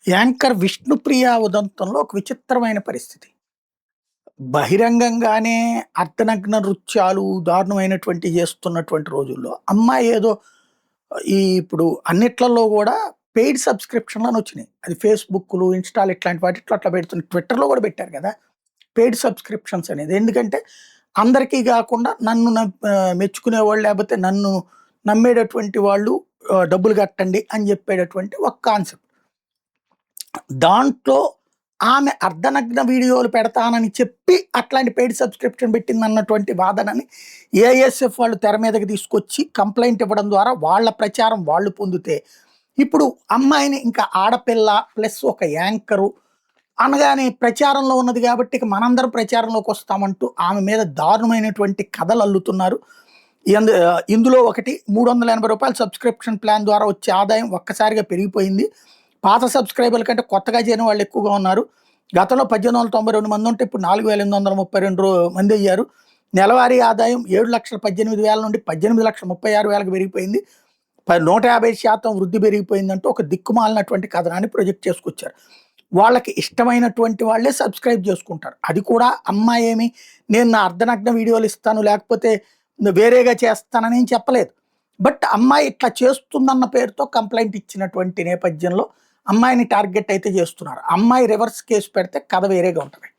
Anchor Vishnupriya ఉదంతంలో ఒక విచిత్రమైన పరిస్థితి. బహిరంగంగానే అర్ధనగ్న నృత్యాలు దారుణమైనటువంటివి చేస్తున్నటువంటి రోజుల్లో, అమ్మాయి ఏదో ఇప్పుడు అన్నిట్లలో గూడా పెయిడ్ సబ్స్క్రిప్షన్‌లని వచ్చినాయి. అది ఫేస్‌బుక్కులు, ఇన్‌స్టాలు ఇట్లాంటి వాటిట్లో అట్లా పెడుతున్నారు. ట్విట్టర్‌లో గూడా పెట్టారు గదా! పెయిడ్ సబ్స్క్రిప్షన్స్ అనేది. ఎందుకంటే అందరికీ గాకుండా మెచ్చుకునేవాళ్ళు లేపోతే నన్ను నమ్మేటటువంటి వాళ్ళు డబ్బులు కట్టండి అని జెప్పేటటువంటి ఒక కాన్సెప్ట్. దాంట్లో ఆమె అర్ధనగ్న వీడియోలు పెడతానని చెప్పి అట్లాంటి పెయిడ్ సబ్స్క్రిప్షన్ పెట్టిందన్నటువంటి వాదనని ఏఐఎస్ఎఫ్ వాళ్ళు తెర మీదకి తీసుకొచ్చి కంప్లెయింట్ ఇవ్వడం ద్వారా వాళ్ళ ప్రచారం వాళ్ళు పొందితే, ఇప్పుడు అమ్మాయిని ఇంకా ఆడపిల్ల ప్లస్ ఒక యాంకరు అనగానే ప్రచారంలో ఉన్నది కాబట్టి ఇక మనందరం ప్రచారంలోకి వస్తామంటూ ఆమె మీద దారుణమైనటువంటి కథలు అల్లుతున్నారు. ఇందులో ఒకటి రూ. 380 సబ్స్క్రిప్షన్ ప్లాన్ ద్వారా వచ్చే ఆదాయం ఒక్కసారిగా పెరిగిపోయింది. పాత సబ్స్క్రైబర్ల కంటే కొత్తగా చేరిన వాళ్ళు ఎక్కువగా ఉన్నారు. గతంలో 1892 మంది ఉంటే ఇప్పుడు 4832 మంది అయ్యారు. నెలవారీ ఆదాయం 7,18,000 నుండి 18,36,000కి పెరిగిపోయింది. 150% వృద్ధి పెరిగిపోయిందంటూ ఒక దిక్కుమాలినటువంటి కథనాన్ని ప్రొజెక్ట్ చేసుకొచ్చారు. వాళ్ళకి ఇష్టమైనటువంటి వాళ్ళే సబ్స్క్రైబ్ చేసుకుంటారు. అది కూడా అమ్మాయి ఏమి నేను నా అర్ధనగ్న వీడియోలు ఇస్తాను లేకపోతే వేరేగా చేస్తానని ఏం చెప్పలేదు. బట్ అమ్మాయి ఇట్లా చేస్తుందన్న పేరుతో కంప్లెయింట్ ఇచ్చినటువంటి నేపథ్యంలో అమ్మాయిని టార్గెట్ అయితే చేస్తున్నారు. అమ్మాయి రివర్స్ కేసు పెడితే కథ వేరేగా ఉంటది.